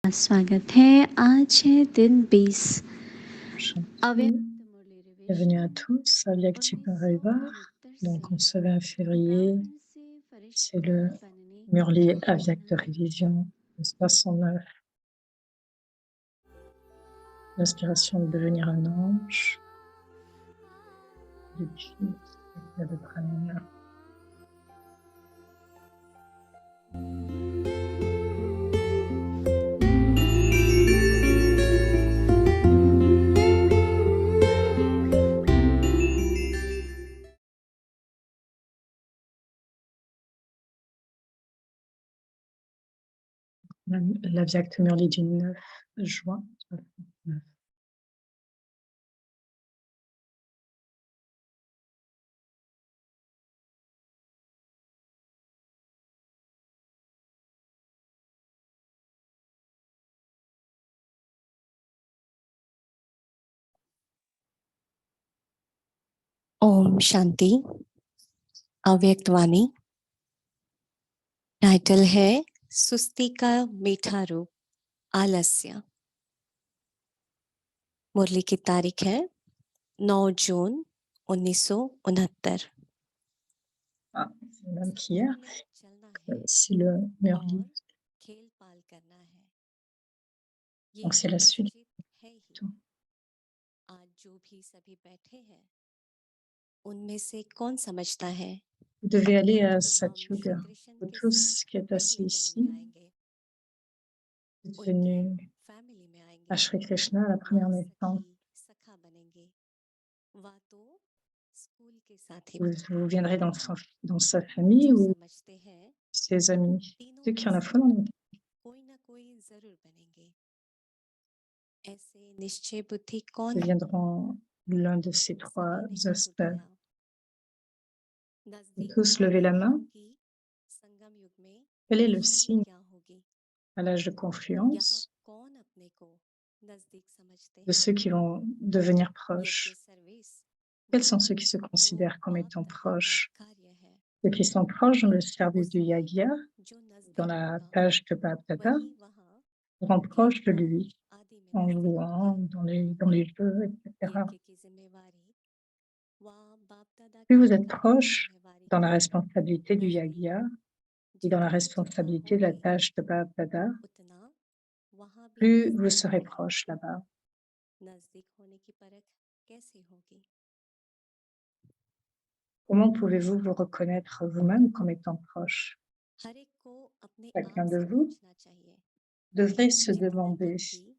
स्वागत है। आज है दिन 20 अव्यक्त Enchanté. मुरली Bienvenue à रिविजन tous à Vyakti Parivar. 1969 Donc, से on se va en février. ब्राह्मण से C'est फरिश्ता le बनने Murli का Avyak de आनंद révision, le 69. L'inspiration de devenir un ange. Depuis de Pranayama. L'Avyak de Murli du 9 juin 69. ओम शांति। अव्यक्त वाणी। टाइटल है सुस्ती का मीठा रूप आलस्य। मुरली की तारीख है 9 जून 1969। Ah, c'est le même qu'hier. C'est le Murli. खेल पाल करना है। Donc, c'est la suite. है ही। आज जो भी सभी बैठे हैं उनमें से कौन समझता है Vous devez aller à कि हम Satyuga. श्री कृष्ण Vous के tous साथ qui êtes assis पहले जन्म में ici, आएंगे, vous êtes उनकी venus फैमिली में à आएंगे, Shri Krishna, la première वहाँ naissance. सखी सखा बनेंगे, वह तो स्कूल के साथी Vous viendrez dans sa famille जो ou समझते हैं ses amis. तीनों Ceux में qui en a से foi en ont. कोई ना कोई जरूर बनेंगे। ऐसे निश्चय बुद्धि कौन Deviendront l'un de ces trois सभी ने हाथ aspects. उठाया। Vous नजदीक tous levez आने la main. की संगम युग में Quel est le निशानी signe क्या होगी? à l'âge de यहाँ confluence कौन अपने को नजदीक समझते de हैं? ceux qui vont devenir यज्ञ proches? सर्विस Quels वो sont ceux qui se जो considèrent comme बाप étant दादा का proches? कार्य है, Ceux qui sont proches dans le वो service du समय Yagya, जो dans नजदीक la होगा tâche de Baptata, वही वहाँ seront proches de कीर्तन lui, आदि में en नजदीक jouant, होंगे। dans les jeux, etc. यज्ञ की जिम्मेवारी वहाँ बाप दादा Plus के vous êtes कार्य की proche जिम्मेवारी dans la के responsabilité du नजदीक Yagya et dans la जितना जितना responsabilité de la होंगे tâche de Baptata, उतना वहाँ भी plus vous नजदीक serez होंगे। proche là-bas. नजदीक होने की परख कैसे होगी? Comment pouvez-vous vous reconnaître vous-même comme étant proche? हर एक को अपने Chacun आप de से vous पूछना चाहिए। devrait se जितनी demander, बुद्धि,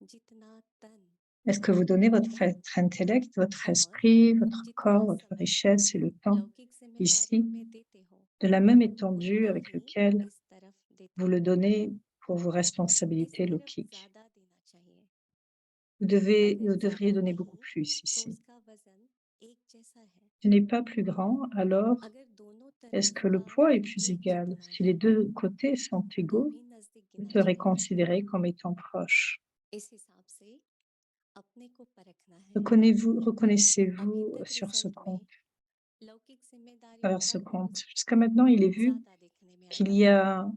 जितना तन est-ce que vous donnez votre intellect, votre esprit, votre corps, जितना votre समय richesse et le temps लौकिक ici जिम्मेवारियों में देते हो de la même étendue उतना avec ही lequel इस तरफ देते vous le हो। donnez pour vos इस responsabilités तरफ lokiques? ज्यादा देना चाहिए। Vous अगर devriez ज्यादा donner beaucoup नहीं plus तो ici. उसका वजन एक जैसा है। Ce n'est pas plus grand, alors अगर दोनों est-ce तरफ que le का poids est plus एक égal? जितना Si है les deux côtés sont तो égaux, भी नजदीक vous गिना serez जाएगा। considéré comme étant proche. इस हिसाब से अपने को परखना है। Reconnaissez-vous अभी तक sur ce रिजल्ट compte, में लौकिक à जिम्मेदारियों travers का ce बोझ compte? Jusqu'à maintenant, il est vu ज्यादा देखने में qu'il आता y था। a,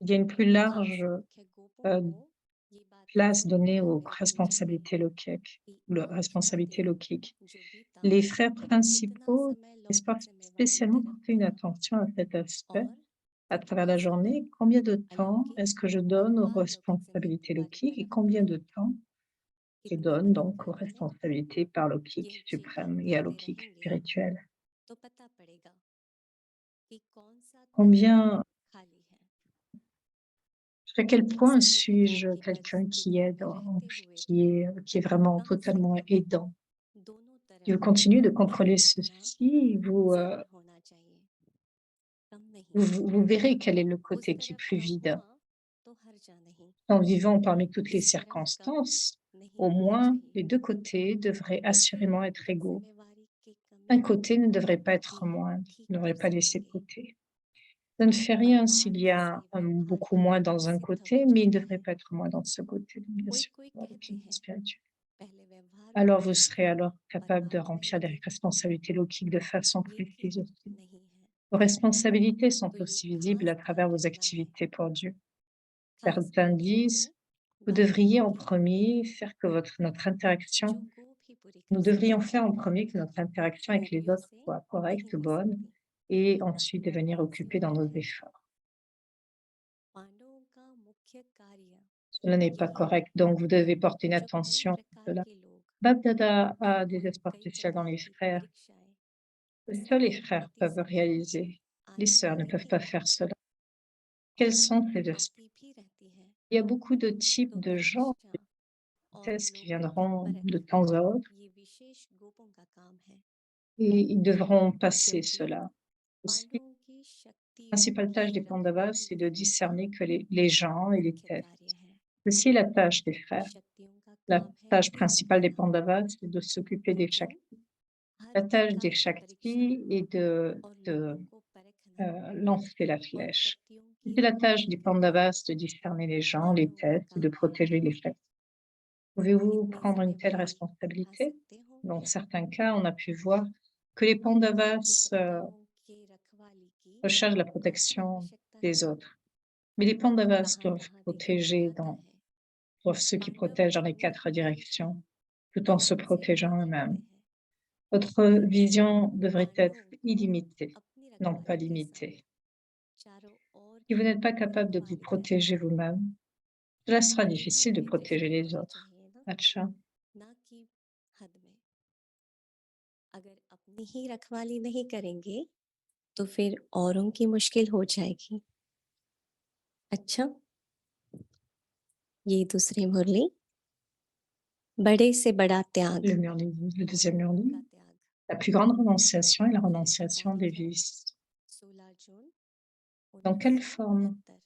il y a une plus खास large मुख्य गोपों euh, को ये बात place स्पष्ट donnée ध्यान aux में रखनी चाहिए responsabilités lokiques, कि आज का responsabilités दिन lokiques. जो बीता Les frères जितना principaux समय n'espèrent लौकिक जिम्मेवारी spécialement तरफ porter une गया attention à cet aspect और à travers कितना la समय journée. Combien de temps अलौकिक est-ce que je और donne aux पारलौकिक responsabilités जिम्मेवारी lokiques et तरफ combien गया, de temps je कितनी donne donc aux ईमानदारी में responsabilités parlokiques ये चेकिंग suprêmes et करते alokiques रहेंगे spirituelles? तो पता पड़ेगा कि कौन सा तन Combien, खाली है। jusqu'à quel point सभी प्रकार suis-je की quelqu'un qui परिस्थितियों aide, में रहते हुए qui est vraiment कम से totalement कम aidant? दोनों Si तरफ vous continuez de contrôler नजदीक होना ceci, जरूर होना चाहिए, कम नहीं। vous verrez quel est le उस côté qui est तरफ plus न vide. हुआ तो हर्जा नहीं, En vivant parmi toutes les इस तरफ कम circonstances, नहीं au होना moins चाहिए। les deux côtés devraient assurément être लौकिक égaux. जिम्मेवारी की Un कमी côté ne devrait pas भी être moindre, ठीक ne devrait कर pas laisser de सकेंगे। côté. Ça ne fait rien s'il y परमार्थ a सेवा beaucoup भाग्य moins dans un सिद्ध हो côté, mais il ne जाता devrait है। pas être moins dans ce côté, bien कोई sûr, कोई dans कहते l'équilibre हैं spirituel. पहले व्यवहार Alors करो vous serez alors capable de परमार्थ में remplir लगे des responsabilités lokiques de façon रहो। ये précise ठीक aussi. नहीं है Vos responsabilités sont तो ये aussi visibles खास à travers ध्यान vos रखना है activités pour Dieu. सांस Certains लेते disent, हुए vous बाकी devriez en लोग भी premier faire que notre जो interaction, गो भी पूरी कर nous सकते devrions हैं faire en premier que notre interaction avec les मूवियों autres से soit नहीं correcte, हो bonne, सकती et ensuite de venir occuper dans nos इसीलिए efforts. पांडवों का मुख्य कार्य Cela n'est pas यही है correct, donc vous devez porter une जो कई attention à प्रकार cela. के लोग Bab Dada a des और espoirs कई spéciaux dans प्रकार les की frères. परीक्षाएं Seuls les समय frères आती peuvent समय réaliser. Les आती sœurs ne peuvent रहती pas हैं faire cela. और Quels sont ces espoirs? आती भी रहती हैं Il y a beaucoup de types तो de gens, परीक्षा de और tests qui लोगों की viendront de परख temps à autre ये विशेष गोपों का काम है et ils devront passer क्योंकि cela. Aussi, पांडवों की la शक्तियों principale की tâche des Pandavas, c'est रखवाली de discerner que les gens et les मुख्य कार्य tests. है Ceci est la tâche des frères. शक्तियों का La काम है tâche उन्हें principale des बताना Pandavas, c'est de s'occuper des लेकिन Shaktis. हर La tâche des प्रकार की परीक्षा Shaktis est और de लोगों को परखना lancer la और flèche. शक्तियों की C'est la tâche रखवाली des करना Pandavas de discerner les gens, les पांडवों का tests et de काम है protéger les Shaktis. Pouvez-vous इतनी prendre une telle जिम्मेवारी उठा responsabilité? सकते हो Dans certains cas, on a pu voir que les की Pandavas शक्तियों के रखवाली की recherchent la आपको protection आवश्यकता है des autres. Mais les Pandavas कहाँ doivent कहाँ देखा protéger जाता है doivent ceux qui Pandav protègent dans les अपनी 4 परीक्षा directions, tout en se कौन सी protégeant रखवाली eux-mêmes. करते हैं Votre vision devrait être पांडवों को illimitée, अपनी non pas रखवाली के साथ limitée. चारों ओर Si vous की n'êtes pas capable de vous रखवाली करनी protéger है vous-même, cela sera ये हद difficile de में protéger प्रश्न les होना autres. चाहिए ना Acha. ना कि हद में अगर अपनी ही रखवाली नहीं करेंगे तो फिर औरों की मुश्किल हो जाएगी अच्छा ये दूसरी मुरली बड़े से बड़ा त्याग Le murli, le deuxième murli, का त्याग la plus grande renonciation est la यह की renonciation des तारीख है vices. 16 जून Dans quelle forme? 1969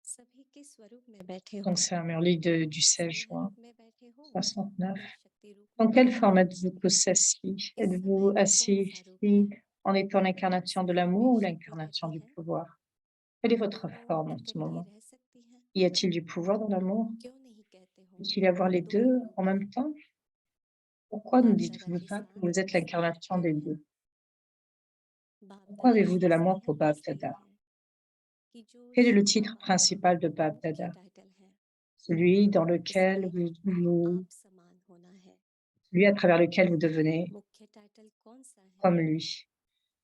सभी के स्वरूप में बैठे हो Donc c'est un murli du 16 स्नेह juin रूप में बैठे हो 69. या शक्ति रूप Dans में quelle बैठे forme हो êtes-vous assis? इस Êtes-vous समय कौन assis सा रूप है ici en étant l'incarnation de सभी में l'amour ou शक्ति l'incarnation रहती du है pouvoir? Quelle est votre दोनों forme en ce इकट्ठी moment? रह सकती है Y a-t-il du pouvoir dans l'amour? क्यों नहीं कहते हो Peut-il y avoir les deux दोनों en रूप है même temps? Pourquoi ne बाप दादा dites-vous के pas que साथ vous êtes स्नेह l'incarnation एक des है deux? बाप Pourquoi दादा avez-vous de का l'amour स्नेह pour Bab इसलिए Dada? है कि जो Quel est le शिक्षा titre वाला principal de Bab मुख्य Dada? टाइटल है Celui dans lequel इसमें आप समान होना है celui à travers lequel vous devenez मुख्य टाइटल कौन सा है comme lui.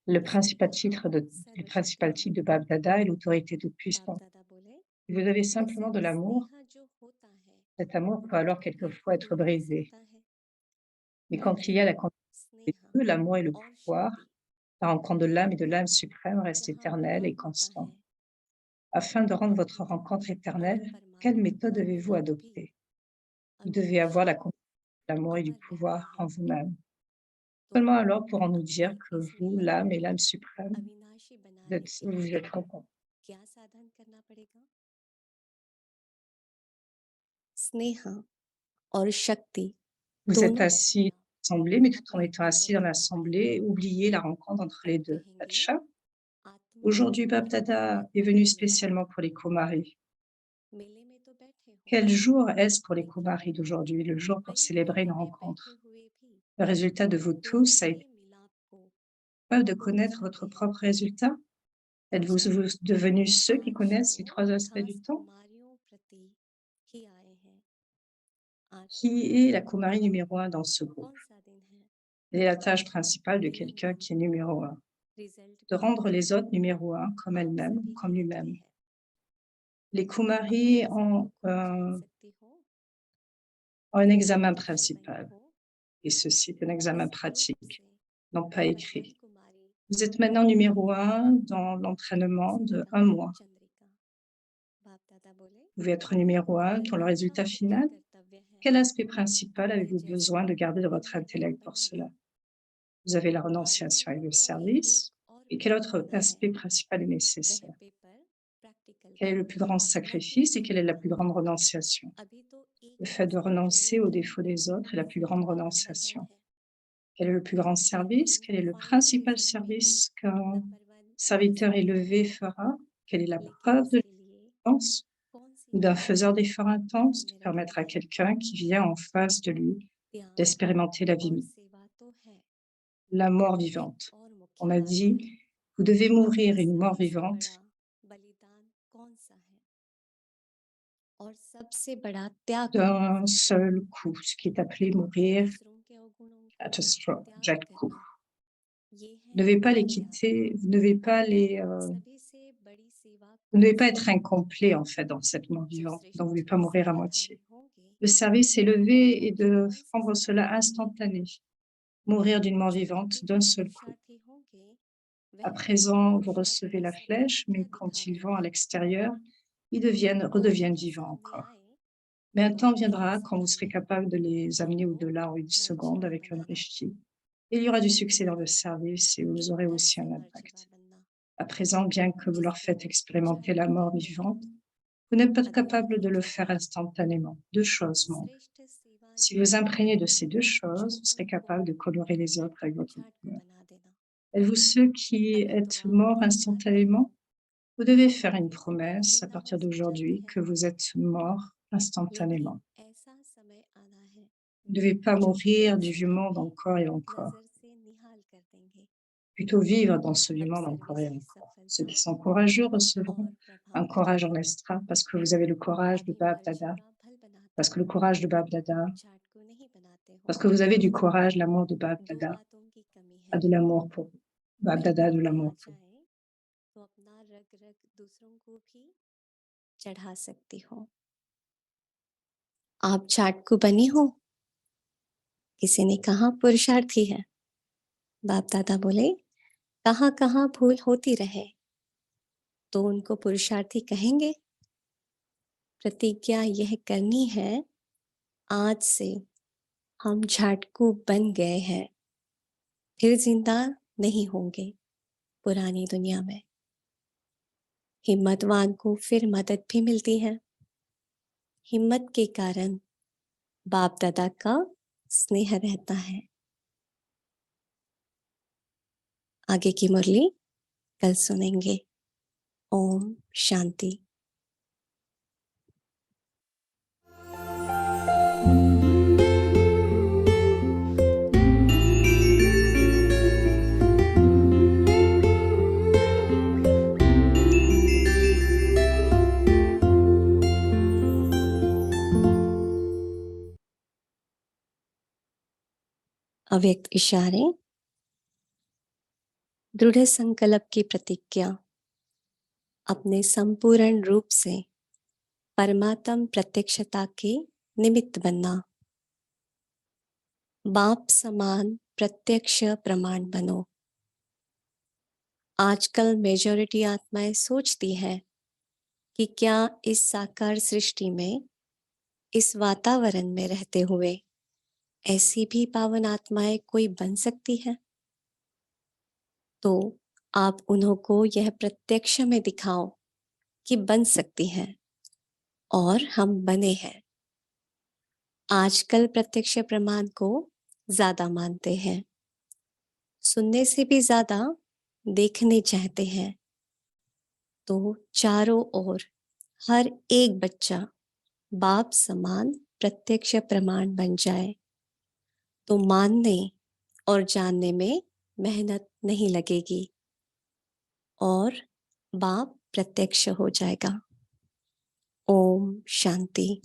Le इसमें आप principal सर्वशक्तिमान titre de Bab Dada est l'autorité toute बाप puissante. दादा बोले Si vous avez ऐसे simplement de l'amour, स्नेह जो होता है cet amour peut वो alors तो एक quelquefois être हुआ ही brisé. सकता है Mais quand il y a लेकिन la rencontre des स्नेह deux, l'amour et le और pouvoir, शक्ति la rencontre de l'âme et de l'âme suprême reste जहाँ éternelle हुआ et होता constante. है Afin de rendre votre परमात्मा rencontre और éternelle, quelle परमात्मा méthode का devez-vous मिलाप भी adopter? Vous devez avoir la अविनाशी confiance, l'amour et du अमर रहता pouvoir en है vous-même. तो Seulement alors pourrons-nous dire अपने que इस vous, मिलन l'âme को et l'âme suprême, अविनाशी बनाने के vous लिए êtes rencontrés. क्या साधन करना पड़ेगा स्नेह और शक्ति Vous êtes दोनों assis dans l'assemblée, mais tout en अपने étant अंदर assis dans रखना पड़ेगा l'assemblée, oubliez la rencontre entre अब les deux. कहेंगे Acha. आत्मा Aujourd'hui, Bab के Dada est परमात्मा venu से मिलाप spécialement pour les Kumaris. मेले में तो बैठे हो Quel jour est-ce pour les लेकिन Kumaris d'aujourd'hui? Le jour pour कई célébrer une मेलों में बैठे rencontre. हुए भी Le résultat de vous tous, दोनों ça a के été मिलाप को capable de भूल connaître votre जाते हैं propre résultat? Êtes-vous devenus ceux qui आज connaissent तो les 3 aspects खास du temps? कुमारियों प्रति ही आए हैं आज Qui est la Kumari numéro 1 dans ce groupe? कौन सा दिन है Quelle est la tâche principale de नियम quelqu'un भी qui est numéro 1? Result De भी rendre les autres numéro 1 comme आप elle-même, सभी comme के लिए lui-même. है Les अपने Kumaris रिजल्ट को जान सकती हो ont un examen साक्षी बनी principal, हो et ceci est un examen इस ग्रुप pratique, से non pas बंधन écrit. कुमारी Vous êtes maintenant numéro 1 dans l'entraînement किसी ने de 1 कहा mois. चंद्रिका बाप दादा बोले Vous pouvez être numéro 1 dans le मिलन का résultat मुख्य final. कर्तव्य है Quel aspect principal अपने avez-vous जैसे besoin de garder de votre number one intellect pour बनाना cela? Vous avez la भारतीयों renonciation et को le तो अभी service. एक और Et quel पेपर autre देना है aspect principal est वह nécessaire? Paper practical Quel est का le plus grand न कि sacrifice et quelle est la plus theory grande का renonciation? अभी तो एक Le fait de दूसरे के renoncer aux लिए défauts des autres est la plus result grande का नंबर वन renonciation. है Quel est le plus grand service? लेकिन Quel est le final principal result में भी service qu'un number one serviteur जरूर है élevé fera? Quelle est la लेकिन preuve de इसके लिए l'existence कौन सी ou d'un चीज faiseur d'efforts intenses? ध्यान De में permettre रखनी à है quelqu'un qui vient en face de lui त्याग d'expérimenter la और vie, सेवा तो है la mort एक vivante. और On मुख्य a बात है dit, vous devez mourir une mort सबसे vivante. बड़ा बलिदान और सबसे बड़ा त्याग d'un seul coup, ce qui est appelé mourir दूसरों के अवगुणों à को त्याग jet coup. करना, ये Vous ne है devez pas les महात्याग। quitter, vous ne devez pas सभी से बड़ी सेवा vous ne कौन devez pas सी être है incomplet en fait dans cette mort जो vivante, donc vous ne devez pas श्रेष्ठ mourir à सेवाधारी moitié. होंगे? Le service, c'est lever et वो de कौन सी rendre सेवा cela करेंगे? instantané, mourir d'une mort जो vivante d'un प्रतिज्ञा seul coup. पुरुषार्थी होंगे, À वह présent, vous पुरुषार्थ recevez का la सबूत flèche, क्या mais quand ils vont à दिखावेंगे? l'extérieur, और redeviennent जब ये vivants सामने encore. आए Mais un तो temps अपने viendra हिस्से quand vous serez डालें capable de les amener और au-delà en une seconde मर्जीवा avec un बनाना, richie. Il y aura du succès dans धन्यवाद। le service et vous एक aurez तट aussi से un मर्जीवा impact. बनना, À présent, bien que vous leur जिसको faites expérimenter जन्म la mort कहते हैं, vivante, vous n'êtes pas capable de अध्यात्म le की faire है। instantanément. Deux choses manquent. श्रेष्ठ सेवा Si ये vous है imprégnez de ces deux कि choses, vous serez दूसरों को capable de colorer les तट autres avec votre झाट को couleur. बना देना। Êtes-vous ceux qui अभी तो êtes आप morts पुरुषार्थ में हो, instantanément? Vous devez faire une promesse à जिंदा partir मौसम जल्दी d'aujourd'hui है, que vous êtes mort लेकिन instantanément. ऐसा समय आना है Vous ne devez pas जो mourir एक du vieux सेकंड monde भी encore et encore. नजर से निहाल कर देंगे। Plutôt vivre dans ce vieux अब monde encore सर्विस et की encore. Ceux सफलता qui sont courageux recevront और un प्रभाव courage en extra parce que vous avez le courage de अभी Bab Dada, मर्जीवा फल बनाते parce que le हो, courage de Bab Dada, झाट को नहीं बनाते parce हो। que vous avez du courage, l'amour de Bab दो Dada, बातों की कमी a है, de l'amour pour Bab Dada, de मेहमान आ l'amour pour. जाए तो अपना रग रग दूसरों को भी चढ़ा सकती हो। आप झाट को बनी हो? किसी ने कहा पुरुषार्थी है। बाप दादा बोले कहाँ कहाँ भूल होती रहे तो उनको पुरुषार्थी कहेंगे। प्रतिज्ञा यह करनी है, आज से हम झाटकू बन गए हैं, फिर जिंदा नहीं होंगे पुरानी दुनिया में। हिम्मतवान को फिर मदद भी मिलती है। हिम्मत के कारण बाप दादा का स्नेह रहता है। आगे की मुरली कल सुनेंगे। ओम शांति। अव्यक्त इशारे। दृढ़ संकल्प की प्रतिज्ञा अपने संपूर्ण रूप से परमात्म प्रत्यक्षता के निमित्त बनना। बाप समान प्रत्यक्ष प्रमाण बनो। आजकल मेजॉरिटी आत्माएं सोचती है कि क्या इस साकार सृष्टि में, इस वातावरण में रहते हुए ऐसी भी पावन आत्माएं कोई बन सकती है? तो आप उन्हों को यह प्रत्यक्ष में दिखाओ कि बन सकती हैं और हम बने हैं। आजकल प्रत्यक्ष प्रमाण को ज्यादा मानते हैं, सुनने से भी ज्यादा देखने चाहते हैं। तो चारों ओर हर एक बच्चा बाप समान प्रत्यक्ष प्रमाण बन जाए तो मानने और जानने में मेहनत नहीं लगेगी और बाप प्रत्यक्ष हो जाएगा। ओम शांति।